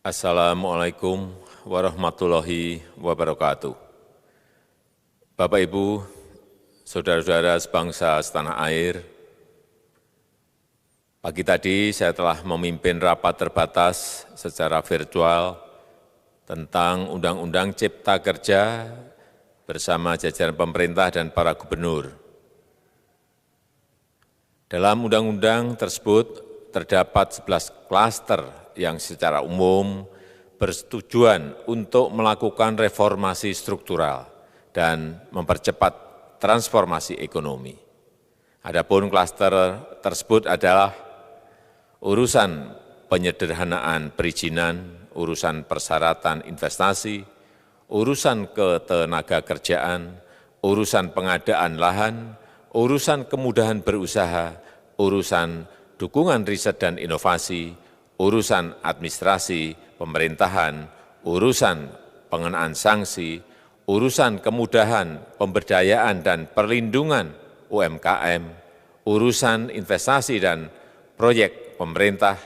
Assalamualaikum warahmatullahi wabarakatuh. Bapak, Ibu, saudara-saudara sebangsa setanah air, pagi tadi saya telah memimpin rapat terbatas secara virtual tentang Undang-Undang Cipta Kerja bersama jajaran pemerintah dan para gubernur. Dalam undang-undang tersebut terdapat 11 klaster yang secara umum bertujuan untuk melakukan reformasi struktural dan mempercepat transformasi ekonomi. Adapun klaster tersebut adalah urusan penyederhanaan perizinan, urusan persyaratan investasi, urusan ketenagakerjaan, urusan pengadaan lahan, urusan kemudahan berusaha, urusan dukungan riset dan inovasi, urusan administrasi pemerintahan, urusan pengenaan sanksi, urusan kemudahan pemberdayaan dan perlindungan UMKM, urusan investasi dan proyek pemerintah,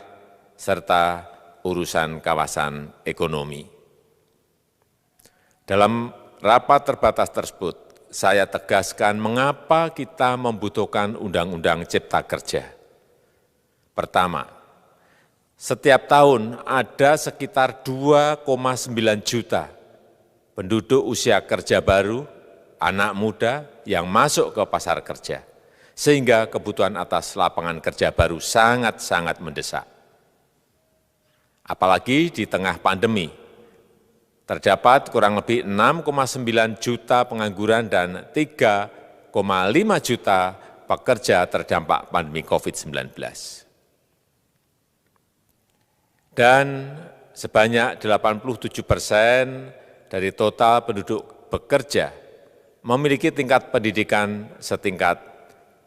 serta urusan kawasan ekonomi. Dalam rapat terbatas tersebut, saya tegaskan mengapa kita membutuhkan Undang-Undang Cipta Kerja. Pertama, setiap tahun ada sekitar 2,9 juta penduduk usia kerja baru, anak muda yang masuk ke pasar kerja, sehingga kebutuhan atas lapangan kerja baru sangat-sangat mendesak. Apalagi di tengah pandemi, terdapat kurang lebih 6,9 juta pengangguran dan 3,5 juta pekerja terdampak pandemi COVID-19. Dan sebanyak 87% dari total penduduk bekerja memiliki tingkat pendidikan setingkat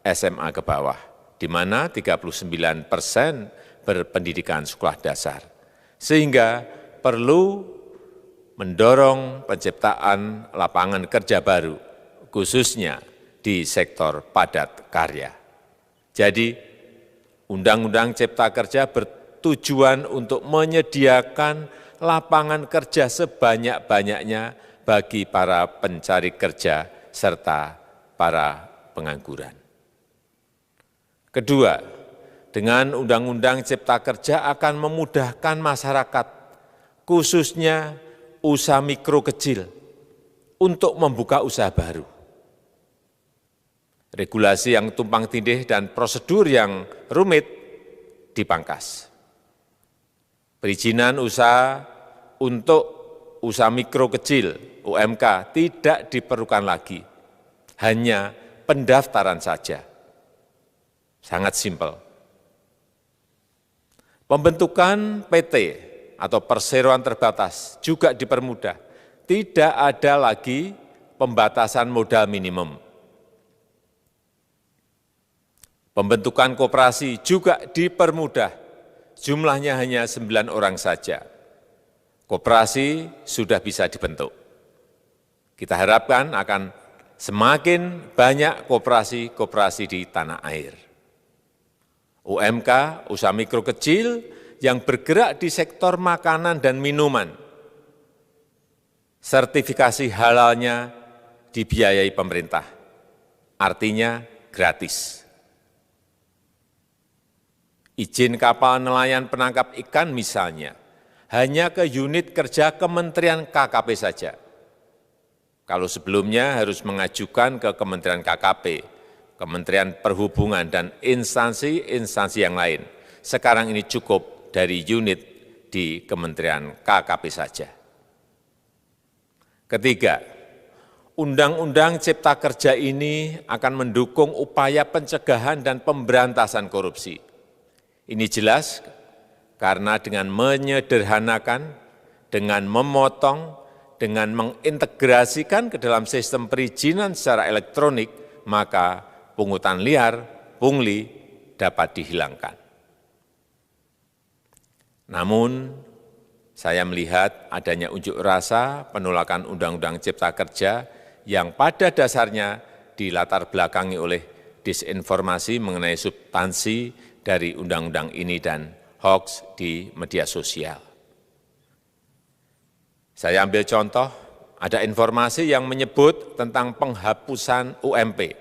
SMA ke bawah, di mana 39% berpendidikan sekolah dasar. Sehingga perlu mendorong penciptaan lapangan kerja baru, khususnya di sektor padat karya. Jadi, Undang-Undang Cipta Kerja bertujuan untuk menyediakan lapangan kerja sebanyak-banyaknya bagi para pencari kerja serta para pengangguran. Kedua, dengan Undang-Undang Cipta Kerja akan memudahkan masyarakat, khususnya usaha mikro kecil, untuk membuka usaha baru. Regulasi yang tumpang tindih dan prosedur yang rumit dipangkas. Perizinan usaha untuk usaha mikro kecil (UMK) tidak diperlukan lagi, hanya pendaftaran saja. Sangat simpel. Pembentukan PT atau perseroan terbatas juga dipermudah. Tidak ada lagi pembatasan modal minimum. Pembentukan koperasi juga dipermudah, jumlahnya hanya 9 orang saja. Koperasi sudah bisa dibentuk. Kita harapkan akan semakin banyak koperasi-koperasi di tanah air. UMK, usaha mikro kecil yang bergerak di sektor makanan dan minuman, sertifikasi halalnya dibiayai pemerintah, artinya gratis. Izin kapal nelayan penangkap ikan misalnya, hanya ke unit kerja Kementerian KKP saja. Kalau sebelumnya harus mengajukan ke Kementerian KKP, Kementerian Perhubungan, dan instansi-instansi yang lain. Sekarang ini cukup dari unit di Kementerian KKP saja. Ketiga, Undang-Undang Cipta Kerja ini akan mendukung upaya pencegahan dan pemberantasan korupsi. Ini jelas karena dengan menyederhanakan, dengan memotong, dengan mengintegrasikan ke dalam sistem perizinan secara elektronik, maka pungutan liar, pungli dapat dihilangkan. Namun, saya melihat adanya unjuk rasa penolakan Undang-Undang Cipta Kerja yang pada dasarnya dilatar belakangi oleh disinformasi mengenai substansi dari undang-undang ini dan hoax di media sosial. Saya ambil contoh, ada informasi yang menyebut tentang penghapusan UMP,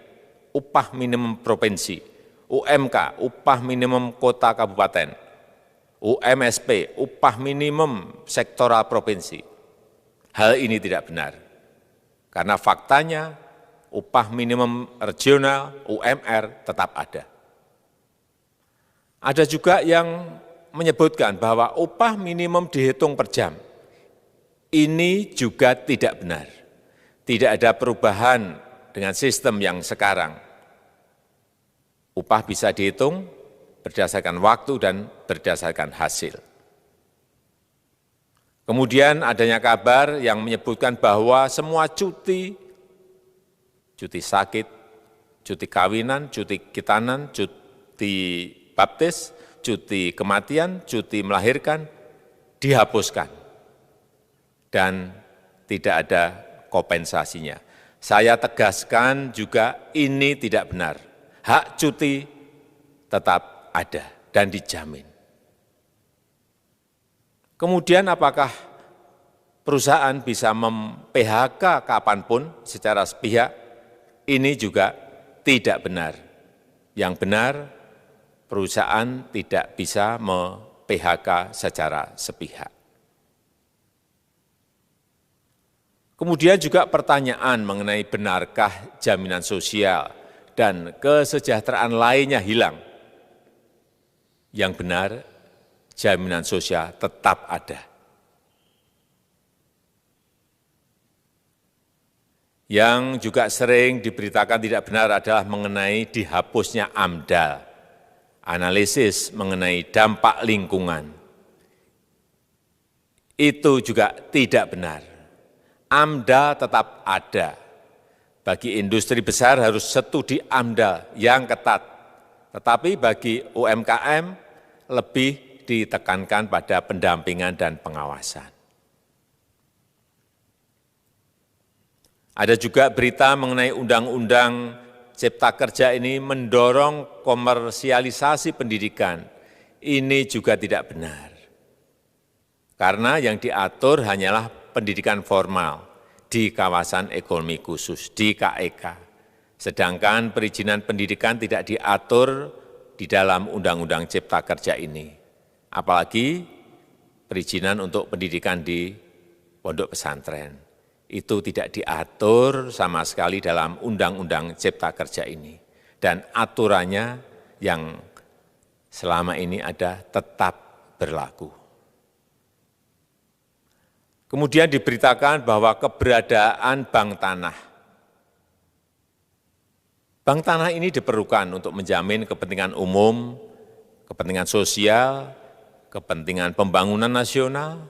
upah minimum provinsi, UMK, upah minimum kota kabupaten, UMSP, upah minimum sektoral provinsi. Hal ini tidak benar, karena faktanya upah minimum regional, UMR, tetap ada. Ada juga yang menyebutkan bahwa upah minimum dihitung per jam. Ini juga tidak benar. Tidak ada perubahan dengan sistem yang sekarang. Upah bisa dihitung berdasarkan waktu dan berdasarkan hasil. Kemudian adanya kabar yang menyebutkan bahwa semua cuti sakit, cuti kawinan, cuti khitanan, cuti baptis, cuti kematian, cuti melahirkan, dihapuskan. Dan tidak ada kompensasinya. Saya tegaskan juga ini tidak benar. Hak cuti tetap ada dan dijamin. Kemudian apakah perusahaan bisa mem-PHK kapanpun secara sepihak? Ini juga tidak benar. Yang benar, perusahaan tidak bisa me-PHK secara sepihak. Kemudian juga pertanyaan mengenai benarkah jaminan sosial dan kesejahteraan lainnya hilang. Yang benar, jaminan sosial tetap ada. Yang juga sering diberitakan tidak benar adalah mengenai dihapusnya AMDAL, analisis mengenai dampak lingkungan. Itu juga tidak benar. AMDAL tetap ada. Bagi industri besar harus studi AMDAL yang ketat. Tetapi bagi UMKM lebih ditekankan pada pendampingan dan pengawasan. Ada juga berita mengenai Undang-Undang Cipta Kerja ini mendorong komersialisasi pendidikan. Ini juga tidak benar. Karena yang diatur hanyalah pendidikan formal di kawasan ekonomi khusus, di KEK. Sedangkan perizinan pendidikan tidak diatur di dalam Undang-Undang Cipta Kerja ini. Apalagi perizinan untuk pendidikan di pondok pesantren. Itu tidak diatur sama sekali dalam Undang-Undang Cipta Kerja ini. Dan aturannya yang selama ini ada tetap berlaku. Kemudian diberitakan bahwa keberadaan bank tanah. Bank tanah ini diperlukan untuk menjamin kepentingan umum, kepentingan sosial, kepentingan pembangunan nasional,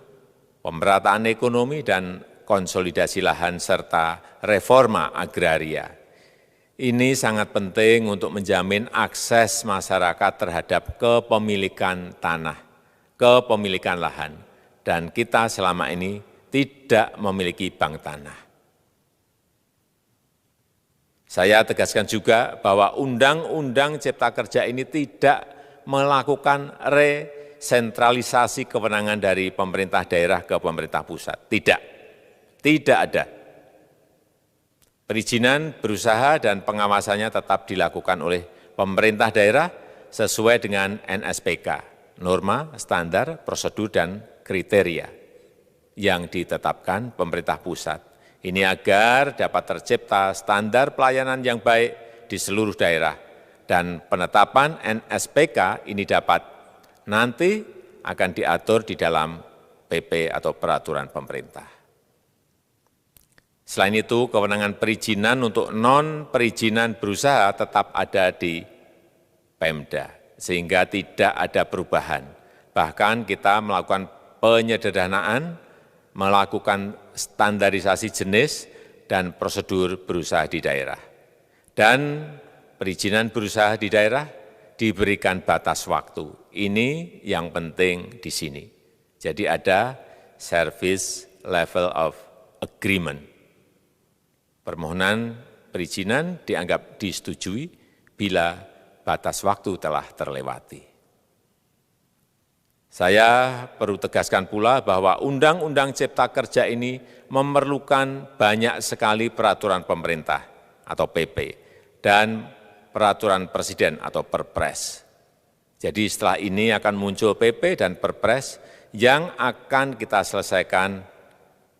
pemerataan ekonomi, dan konsolidasi lahan serta reforma agraria. Ini sangat penting untuk menjamin akses masyarakat terhadap kepemilikan tanah, kepemilikan lahan, dan kita selama ini tidak memiliki bank tanah. Saya tegaskan juga bahwa Undang-Undang Cipta Kerja ini tidak melakukan resentralisasi kewenangan dari pemerintah daerah ke pemerintah pusat. Tidak ada. Perizinan berusaha dan pengawasannya tetap dilakukan oleh pemerintah daerah sesuai dengan NSPK, norma, standar, prosedur, dan kriteria yang ditetapkan pemerintah pusat. Ini agar dapat tercipta standar pelayanan yang baik di seluruh daerah. Dan penetapan NSPK ini dapat nanti akan diatur di dalam PP atau peraturan pemerintah. Selain itu, kewenangan perizinan untuk non-perizinan berusaha tetap ada di Pemda, sehingga tidak ada perubahan. Bahkan kita melakukan penyederhanaan, melakukan standarisasi jenis dan prosedur berusaha di daerah. Dan perizinan berusaha di daerah diberikan batas waktu. Ini yang penting di sini. Jadi ada service level of agreement. Permohonan perizinan dianggap disetujui bila batas waktu telah terlewati. Saya perlu tegaskan pula bahwa Undang-Undang Cipta Kerja ini memerlukan banyak sekali peraturan pemerintah atau PP dan peraturan presiden atau Perpres. Jadi setelah ini akan muncul PP dan Perpres yang akan kita selesaikan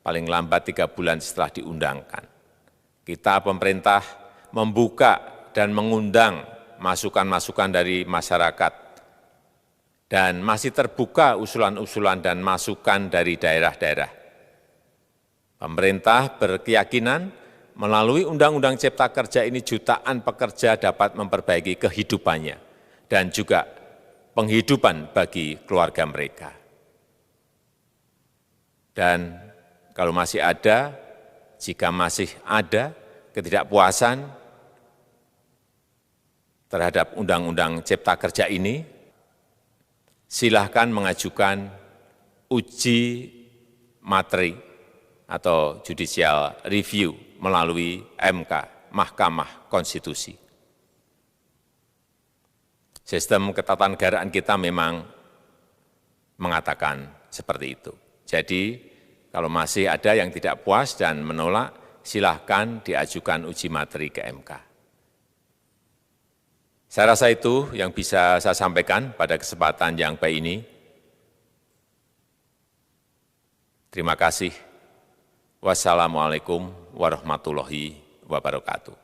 paling lambat 3 bulan setelah diundangkan. Kita pemerintah membuka dan mengundang masukan-masukan dari masyarakat dan masih terbuka usulan-usulan dan masukan dari daerah-daerah. Pemerintah berkeyakinan melalui Undang-Undang Cipta Kerja ini jutaan pekerja dapat memperbaiki kehidupannya dan juga penghidupan bagi keluarga mereka. Dan kalau masih ada, jika masih ada ketidakpuasan terhadap Undang-Undang Cipta Kerja ini, silahkan mengajukan uji materi atau judicial review melalui MK, Mahkamah Konstitusi. Sistem ketatanegaraan kita memang mengatakan seperti itu. Jadi, kalau masih ada yang tidak puas dan menolak, silahkan diajukan uji materi ke MK. Saya rasa itu yang bisa saya sampaikan pada kesempatan yang baik ini. Terima kasih. Wassalamualaikum warahmatullahi wabarakatuh.